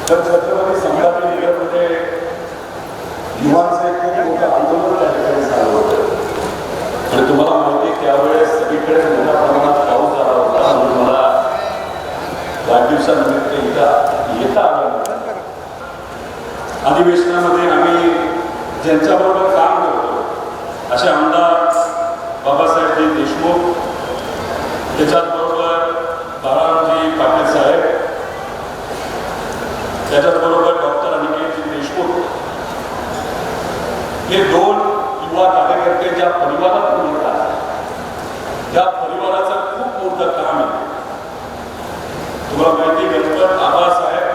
तर छत्रपती संभाजीनगरमध्ये युवांचे खूप मोठं आंदोलन त्या ठिकाणी झालं होतं आणि तुम्हाला माहिती आहे त्यावेळेस सगळीकडे मोठ्या प्रमाणात पाऊस झाला होता म्हणून मला वाढदिवसानिमित्त इथं येता आलं नव्हतं. अधिवेशनामध्ये आम्ही ज्यांच्याबरोबर काम करतो असे आमदार बाबासाहेबजी देशमुख, त्याच्याचबरोबर बाळारामजी पाटील साहेब, त्याच्याचबरोबर डॉक्टर अनिकेतजी देशमुख, हे दोन युवा कार्यकर्ते ज्या परिवारातून येतात त्या परिवाराचं खूप मोठं काम आहे. तुम्हाला माहिती गणपत आबासाहेब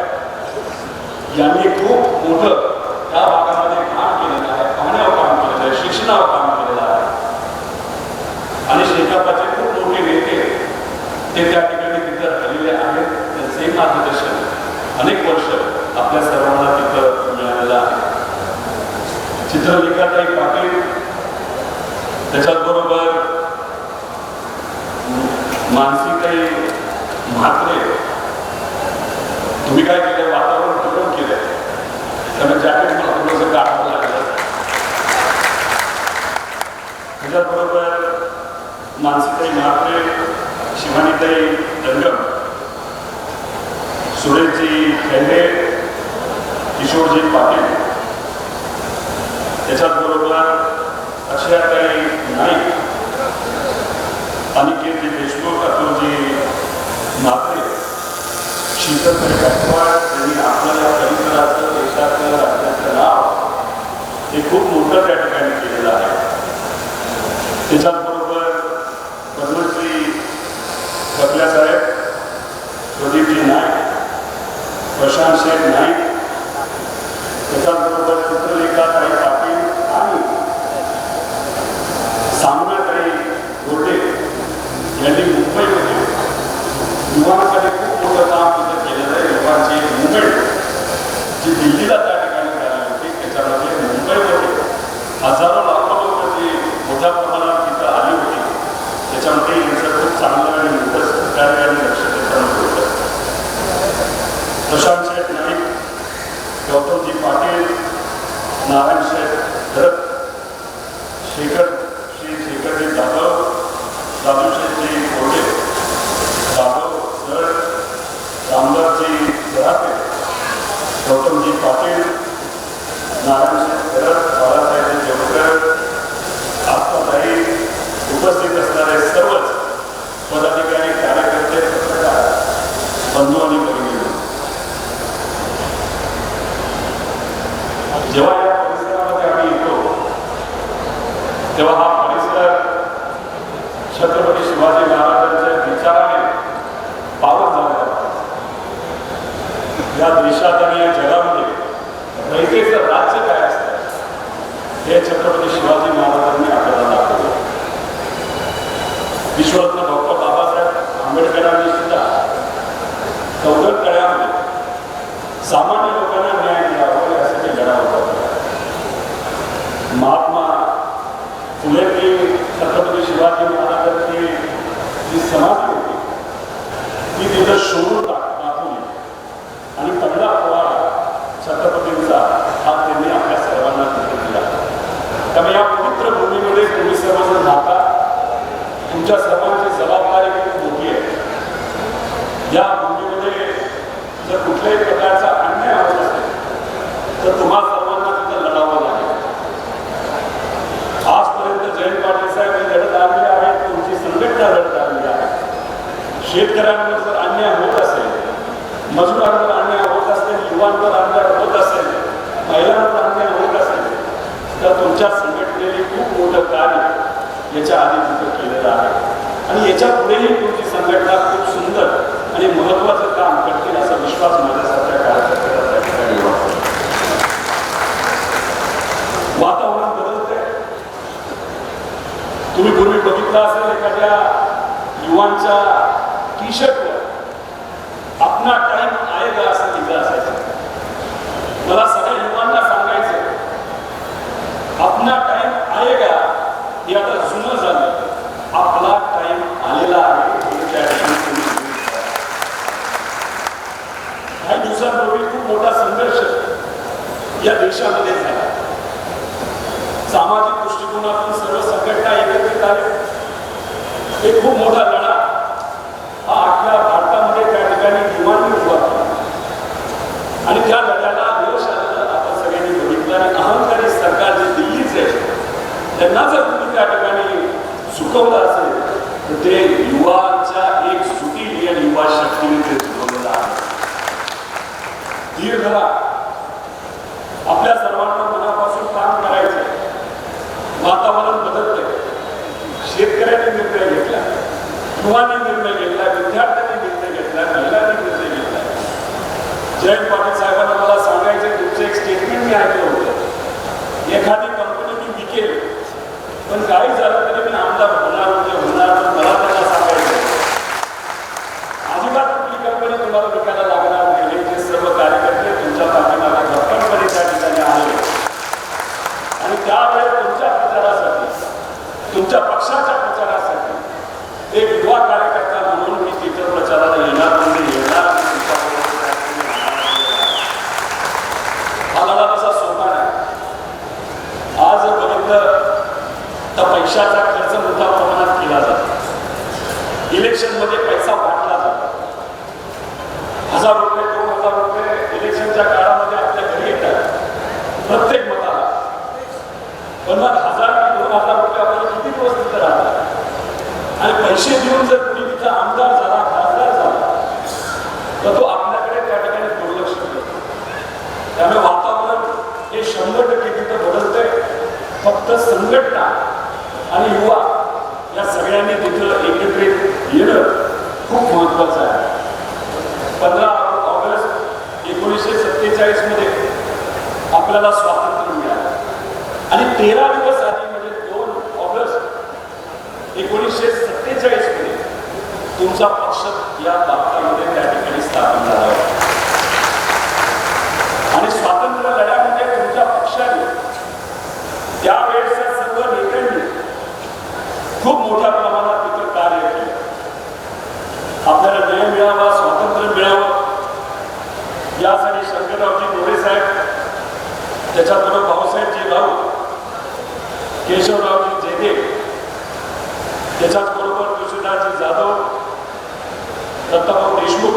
यांनी खूप मोठं त्या भागामध्ये काम केलेलं आहे, पाण्यावर काम केलेलं आहे, शिक्षणावर काम केलेलं आहे आणि शेकापाचे खूप मोठे नेते ते त्या ठिकाणी तिथं राहिलेले आहेत. त्यांचे मार्गदर्शन अनेक वर्ष आपल्या सर्वांना तिथं मिळालेलं आहे. चित्रलेखाताई पाटील, त्याच्याचबरोबर मानसीताई म्हात्रे, तुम्ही काय केलं, वातावरण पूर्ण केलं त्यामुळे जॅकेट मला थोडंसं गाठावं लागलं. त्याच्याचबरोबर मानसीताई म्हात्रे, शिवानीताई दंगम, सुरेशजी खैरे, किशोरजी पाटील, त्याच्याचबरोबर अक्षयाताई नाईक, अनिकेतजी देशमुख, अतुलजी म्हात्रे, शीतलताई गायकवाड यांनी आपल्या या परिसराचं, देशाचं, राज्याचं नाव हे खूप मोठं त्या ठिकाणी केलेलं आहे. त्याच्याचबरोबर पद्मश्री कपल्यासाहेब, प्रदीपजी नाईक, प्रशांत शेठ नाईक, त्याच्याचबरोबर चित्रलेखाताई पाटील आणि सामनाताई गोटे यांनी मुंबईमध्ये युवांसाठी खूप मोठं काम तिथं केलेलं आहे. युवांची मुवमेंट जी दिल्लीला त्या ठिकाणी झाली होती त्याच्यामध्ये मुंबईमध्ये हजारो लाखो लोक जी मोठ्या प्रमाणात तिथं आली होती त्याच्यामध्ये यांचं खूप चांगलं आणि मोठं सहकार्य आणि लक्ष त्याच्यामध्ये होतं. प्रशांत शेठ नाईक, गौतमजी पाटील, नारायण शेठ धरत, श्री शेखरजी जाधव, राजूशेठजी कोल्हे, जाधव सर, रामदासजी जराते, गौतमजी पाटील, नारायण शेठ धरत, बाळासाहेबजी देवकर, आत्माताई, उपस्थित असणारे सर्वच पदाधिकारी, कार्यकर्ते, पत्रकार बंधू आणि भगिनी, जेव्हा या परिसरामध्ये आम्ही येतो तेव्हा हा परिसर छत्रपती शिवाजी महाराजांच्या विचाराने पावन झालेला आहे. या देशात आणि या जगामध्ये रयतेचं राज्य काय असतं हे छत्रपती शिवाजी महाराजांनी आपल्याला दाखवलं. विश्वरत्न डॉक्टर बाबासाहेब आंबेडकरांनी सुद्धा चौदर तळ्यामध्ये सामान्य लोकांना न्याय मिळावा यासाठी लढा होता. महात्मा फुलेंनी छत्रपती शिवाजी महाराजांची जी समाधी होती ती तिथं शोधून दाखवली आणि पहिला पोवाडा छत्रपतींचा हा त्यांनी आपल्या सर्वांना तिथे दिला. त्यामुळे या पवित्र भूमीमध्ये तुम्ही सर्वजण राहता, तुमच्या सर्वांची जबाबदारी खूप मोठी आहे. या भूमीमध्ये जर कुठल्याही प्रकारचा अन्याय होत असेल तर तुम्हाला सर्वांना तिथं लढावं लागेल. आजपर्यंत जयंत पाटील साहेब ही लढत आलेली आहे, तुमची संघटना लढत आलेली आहे. शेतकऱ्यांवर जर अन्याय होत असेल, मजुरांवर अन्याय होत असेल, युवांवर अन्याय होत असेल, महिलांवर अन्याय होत असेल तर तुमच्या संघटनेने खूप मोठं कार्य याच्या आधी तिथं केलेलं आहे आणि याच्या पुढेही तुमची संघटना खूप सुंदर आणि महत्वाचं काम करतील असा विश्वास माझ्यासारख्या कार्यकर्त्यांना त्या ठिकाणी वाटतो. वातावरण बदलते. तुम्ही पूर्वी बघितलं असेल एखाद्या युवांच्या टी शर्टवर अपना टाइम आएगा असं लिहिलं असायचं. मला सगळ्या युवांना सांगायचं अपना टाइम आएगा हे आता जुनं झालं, आपला टाइम आलेला आहे. काही दिवसांपूर्वी खूप मोठा संघर्ष या देशामध्ये झाला. सामाजिक दृष्टिकोनातून सर्व संघटना एकत्रित आले. एक खूप मोठा लढा हा अख्ख्या भारतामध्ये त्या ठिकाणी युवांनी उभा केला आणि त्या लढ्याला यश आलेलं आपण सगळ्यांनी बघितलं. आणि अहंकारी सरकार जे दिल्लीच आहे त्यांना जर तुम्ही त्या ठिकाणी चुकवलं असेल तर ते युवांच्या एक सुटीने आणि युवा शक्तीने ते चुकवलेलं आहे. धीर धरा. आपल्या सर्वांना मनापासून काम करायचं. वातावरण बदलतंय. शेतकऱ्यांनी निर्णय घेतला, युवांनी निर्णय घेतला, विद्यार्थ्यांनी निर्णय घेतला, महिलांनी निर्णय घेतला. जयंत पाटील साहेबांना मला सांगायचे, तुमचं एक स्टेटमेंट मी ऐकलं होतं, एखादी कंपनी मी विकेल पण काही झालं तरी मी आमदार होणार पण मला त्यांना सांगायचं अजिबात कुठली कंपनी तुम्हाला विकायला लागणार नाही. ते सर्व कार्यकर्ते तुमच्या पाठीमागे भक्कमपणे त्या ठिकाणी आले आणि त्यावेळेस तुमच्या प्रचारासाठी, तुमच्या पक्षाच्या प्रचारासाठी एक युवा कार्यकर्ता म्हणून मी तिथं प्रचाराला येणार म्हणजे येणार. हा लढा तसा सोपा नाही. आज बघितलं तर पैशाचा खर्च मोठ्या प्रमाणात केला जातो. इलेक्शनमध्ये पैसा वाटला जातो. 1000 रुपये 2000 रुपये इलेक्शनच्या काळामध्ये आपल्या घरी येतात प्रत्येक मताला. पण मग 1000 ते 2000 रुपये आपल्याला किती दिवस तिथं राहतात आणि पैसे देऊन जर कुणी तिथं आमदार झाला, खासदार झाला तर तो आपल्याकडे त्या ठिकाणी दुर्लक्ष करतो. त्यामुळे वातावरण हे 100% तिथं बदलतंय. फक्त संघटना आणि युवा या सगळ्यांनी तिथं एकत्रित येणं खूप महत्वाचं आहे. 15 ऑगस्ट 1947 मध्ये आपल्याला स्वातंत्र्य मिळालं आणि 13 दिवस आधी म्हणजे 2 ऑगस्ट 1947 मध्ये तुमचा पक्ष या भारतामध्ये त्या ठिकाणी स्थापन झाला होता. आणि स्वातंत्र्य लढ्यामध्ये तुमच्या पक्षाने त्यावेळेच्या सर्व नेत्यांनी खूप मोठ्या प्रमाणात तिथं कार्य केलं. आपल्याला न्याय मिळावा, स्वातंत्र्य मिळावं यासाठी शंकररावजी मोरे साहेब, त्याच्याबरोबर भाऊसाहेबजी राऊत, केशवरावजी जेगे, त्याच्याचबरोबर तुळशीदासजी जाधव, दत्ताभाऊ देशमुख,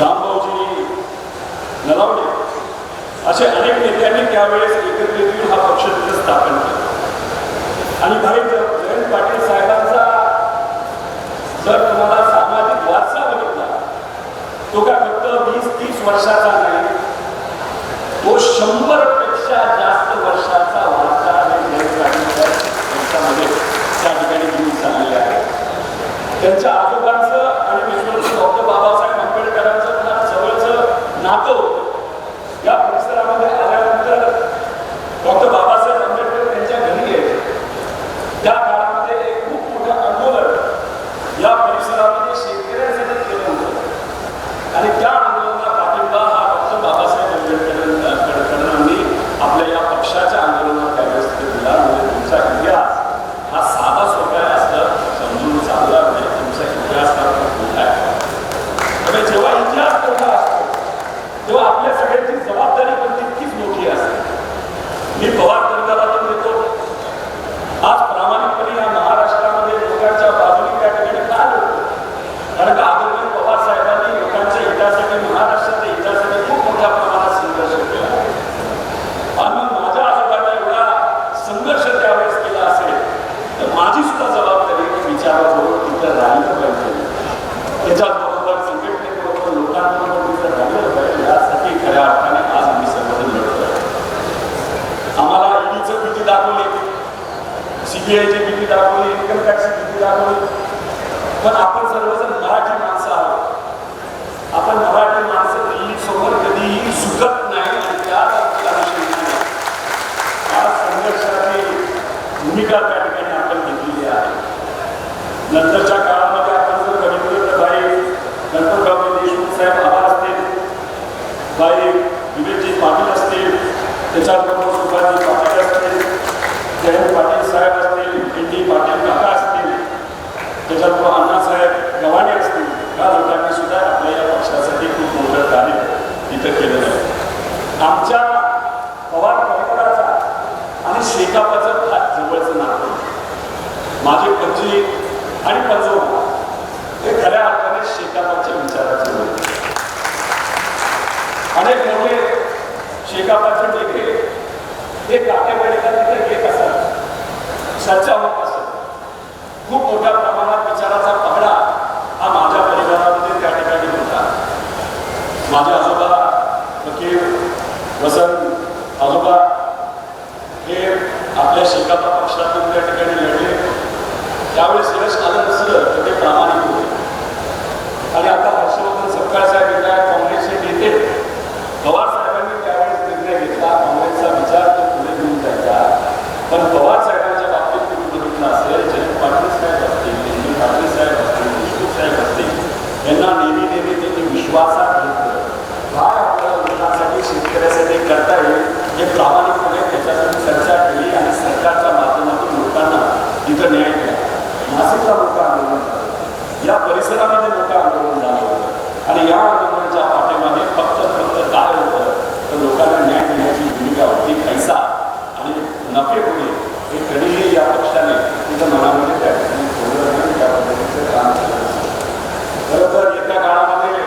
रामभाऊजी नलावडे असे अनेक नेत्यांनी त्यावेळेस एकत्रित येऊन हा पक्ष तिथे स्थापन केला. आणि भाई जयंत पाटील साहेबांचा जर तुम्हाला सामाजिक वारसा बघितला तो काय फक्त 20-30 वर्षाचा नाही, तो 100 पेक्षा जास्त वर्षाचा वारसा जयंत पाटील यांच्यामध्ये त्या ठिकाणी घेऊन चाललेले आहे. त्यांच्या आजोबांचं आणि विश्वगुरू डॉक्टर बाबासाहेब आंबेडकरांचं फार जवळचं नातं होतं. या परिसरामध्ये आल्यानंतर डॉक्टर बाबासाहेब आंबेडकर त्यांच्या घरी यायचे. त्या काळामध्ये एक खूप मोठं आंदोलन या परिसरामध्ये शेतकऱ्यांसाठी केलं होतं आणि त्या आंदोलनाला पाठिंबा हा डॉक्टर बाबासाहेब आंबेडकरांनी आपल्या या पक्षाच्या आंदोलनात त्यावेळेस दिला. म्हणजे तुमचा इतिहास हा साधा सोपा असं समजून चालला नाही. तुमचा इतिहास हा खूप मोठा आहे. त्यामुळे जेव्हा इतिहास मोठा असतो तेव्हा आपल्या सगळ्यांची जबाबदारी पण तितकीच मोठी असते. मी पवार वर्गाला देतो. आज प्रामाणिकपणे या महाराष्ट्रामध्ये लोकांच्या बाजूने त्या ठिकाणी का होतो? कारण का आदरणीय पवार साहेबांनी लोकांच्या हितासाठी, महाराष्ट्राच्या हितासाठी खूप मोठ्या प्रमाणात संघर्ष केला आणि माझ्या आजोबांना एवढा संघर्ष त्यावेळेस केला असेल तर माझी सुद्धा जबाबदारी विचाराबरोबर तिथं राहिलं पाहिजे. त्याच्याबरोबर संघटनेबरोबर लोकांबरोबर तिथं राहिलं पाहिजे. यासाठी खऱ्या अर्थाने आज आम्ही सर्वजण लढतोय. आम्हाला ईडीचं भीती दाखवली, सीबीआयची भीती दाखवली, इन्कम टॅक्सची भीती दाखवली, पण आपण सर्वजण मराठी माणसं आहोत. आपण मराठी माणसं दिल्लीसमोर कधीही झुकत नाही आणि त्याच संघर्षाची भूमिका त्या ठिकाणी आपण घेतलेली आहे. नंतरच्या काळामध्ये आपण जर बघितलं तर भाई गणपतरावजी देशमुख साहेब आभार असतील, भाई विवेकजी पाटील असतील, त्याच्याबरोबर सुभाषजी पाटील असतील, जयंत पाटील साहेब असतील, डी पाटील काका असतील, त्याच्याबरोबर अण्णासाहेब गव्हाणे असतील, या लोकांनी सुद्धा आपल्या या पक्षासाठी अनेक मोठे शेकापाचे लेखे हे काटेवाडीला तिथे येत असतात, चर्चा होत असत. खूप मोठ्या प्रमाणात विचाराचा पगडा हा माझ्या परिवारामध्ये त्या ठिकाणी होता. माझे आजोबा फकीर वसंत आजोबा हे आपल्या शेकापा पक्षातून त्या ठिकाणी लढले. त्यावेळेस यश आलं नसलं तर ते प्रामाणिक होते. आणि आता हर्षवर्धन सपकाळ साहेब येत आहेत, काँग्रेसचे नेते. पवार साहेबांनी त्यावेळेस निर्णय घेतला, काँग्रेसचा विचार तो पुढे घेऊन जायचा. पण पवार साहेबांच्या बाबतीत तुम्ही बघितलं असेल, जयंत पाटील साहेब असतील, नितीन पाटील साहेब असतील, देशमुख साहेब असतील, यांना नेहमी त्यांनी विश्वासात घेतलं. काय आपल्याला लोकांसाठी शेतकऱ्यासाठी करता येईल हे प्रामाणिकपणे त्याच्यासाठी चर्चा केली आणि सरकारच्या माध्यमातून लोकांना तिथं न्याय दिला. नाशिकला मोठं आंदोलन झालं, या परिसरामध्ये मोठं आंदोलन झालं होतं. आणि या आंदोलनाच्या पाठीमागे फक्त काय होतं तर लोकांना न्याय देण्याची भूमिका होती. पैसा आणि नफेपुढे हे कधीही या पक्षाने तिथं मनामध्ये त्या ठिकाणी ठेवलं नाही. त्या पद्धतीचं काम केलं. खरं तर येत्या काळामध्ये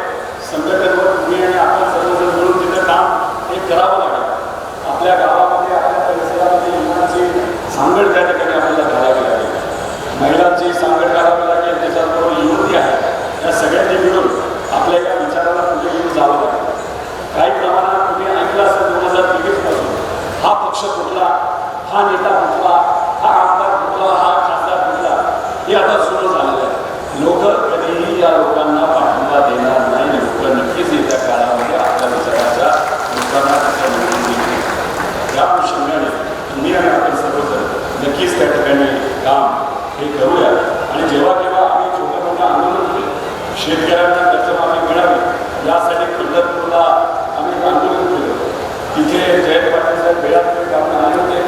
संघटनेवर तुम्ही आणि आपण सर्वजण मिळून तिथं काम हे करावं लागेल. आपल्या गावामध्ये आपल्या परिसरामध्ये युवकांची सांगड त्या ठिकाणी आपल्याला घालावी लागेल, महिलांची सांगड घालावी लागेल, त्याच्याबरोबर युवती आहे, या सगळ्यांनी मिळून आपल्या या विचाराला पुढे घेऊन जावं लागेल. काही प्रमाणात तुम्ही ऐकलं असेल 2023 पासून हा पक्ष कुठला, हा नेता कुठला, हा आमदार कुठला, हा खासदार कुठला हे आता सुरू झालेलं आहे. लोक कधीही या लोकांना पाठिंबा देणार नाही. लोक नक्कीच येत्या काळामध्ये आपल्या विचाराच्या लोकांना निवडून देतील. या अनुषंगाने तुम्ही आणि आपण सर्वजण नक्कीच त्या ठिकाणी काम हे करूया. आणि जेव्हा केव्हा आम्ही छोटं मोठं आंदोलन केलं, शेतकऱ्यांना कर्जमाफी मिळावी यासाठी पंढरपूरला आम्ही आंदोलन केलं. तिथे जयंत पाटील साहेब बेळापूर गावाला आले होते.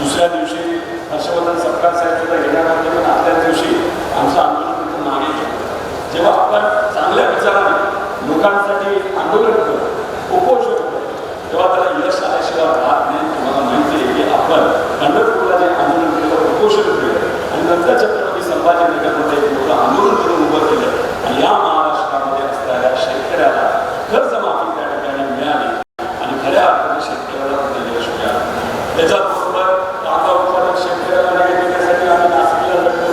दुसऱ्या दिवशी हर्षवर्धन सपकाळ साहेब सुद्धा येणार होते, पण आदल्या दिवशी आमचं आंदोलन तिथं मागे घेतलं. जेव्हा आपण चांगल्या विचाराने लोकांसाठी आंदोलन करतो, उपोषण करतो, तेव्हा त्याला यश आल्याशिवाय राहत नाही. तुम्हाला माहिती आहे की आपण पंढरपूरला जे आंदोलन केलं, उपोषण केलं आणि नंतर छत्रपती संभाजीनगरमध्ये मोठं आंदोलन करून उभं केलं. आणि या महाराष्ट्रामध्ये असणाऱ्या शेतकऱ्याला कर्जमाफी त्या ठिकाणी मिळाली आणि खऱ्या अर्थाने शेतकऱ्याला तिथे यश मिळालं. त्याच्याबरोबर कांदा उत्पादक शेतकऱ्याला न्याय देण्यासाठी आम्ही नाशिकला लढलो.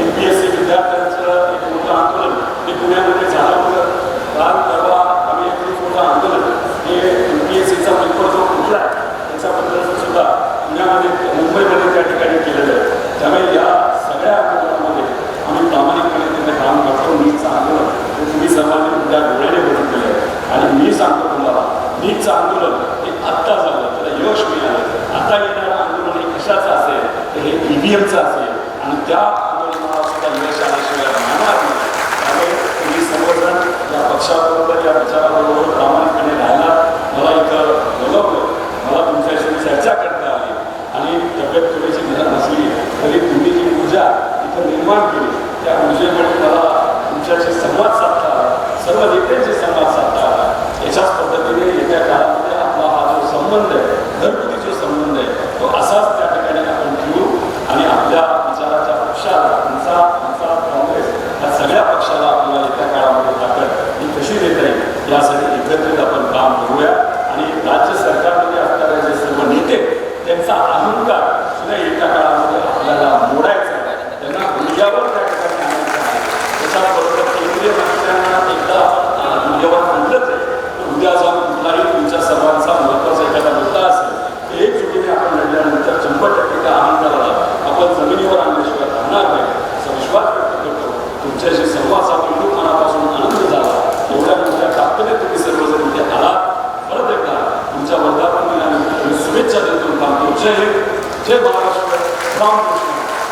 MPSC विद्यार्थ्यांचं एक मोठं आंदोलन हे पुण्यामध्ये झालं होतं. काल परवा आम्ही एक मोठं आंदोलन हे MPSCचा पेपर जो कुठला आहे त्याच्याबद्दलचं सुद्धा पुण्यामध्ये मुंबईमध्ये त्या ठिकाणी केलेलं आहे. त्यामुळे या सगळ्या आंदोलनामध्ये आम्ही प्रामाणिकपणे तिथे काम करतो. नीटचं आंदोलन हे तुम्ही सर्वांनी उद्या डोळ्याने बघितलेलं आहे. आणि मी सांगतो तुम्हाला, नीटचं आंदोलन हे आत्ता झालं, त्याला यश मिळालं. आता येणारं आंदोलन हे कशाचं असेल तर हे EVMचं असेल आणि त्या आंदोलनाला सुद्धा यश आल्याशिवाय राहणार नाही. त्यामुळे तुम्ही सर्वजण या पक्षाबरोबर या विचाराबरोबर प्रामाणिकपणे राहणार. मला इथं बोलवलं, मला तुमच्याशी चर्चा करता आली आणि तब्येत थोडीशी निदान नसली तरी तुम्ही जी ऊर्जा इथं निर्माण केली त्या ऊर्जेमुळे मला तुमच्याशी संवाद साधता आला, सर्व नेत्यांशी संवाद साधता आला. याच्याच पद्धतीने येत्या काळामध्ये आपला हा जो संबंध आहे, घरगुती जो संबंध आहे, तो असाच त्या ठिकाणी आपण ठेवू आणि आपल्या विचाराच्या पक्षाला आमचा काँग्रेस या सगळ्या पक्षाला आपल्याला येत्या काळामध्ये ताकद ही कशी देता येईल यासाठी एकत्रित आपण काम करूया. आणि राज्य सरकारमध्ये असणारे जे सर्व नेते त्यांचा अहंकार सुद्धा येत्या काळामध्ये आपल्याला मोडायचा आहे, त्यांना ऊर्जावर त्या ठिकाणी आणायचं आहे. त्याच्याबरोबर केंद्रीय मंत्र्यांना एकदा आपण ऊर्जावर आणलंच आहे, तर उद्या जाऊन कुठलाही तुमच्या सर्वांचा महत्त्वाचा एखादा मुद्दा असेल एकजुटीने आपण लढल्यानंतर 100% त्या अहंकाराला आपण जमिनीवर आणल्याशिवाय राहणार नाही असा विश्वास व्यक्त करतो. तुमच्याशी संवाद साधून खूप मनापासून आनंद झाला. एवढ्या मोठ्या ताकदीने तुम्ही सर्वजण इथे आलात. परत एकदा तुमच्या वर्धापन दिनानिमित्त शुभेच्छा देतो. जय हिंद, जय महाराष्ट्र, रामकृष्ण.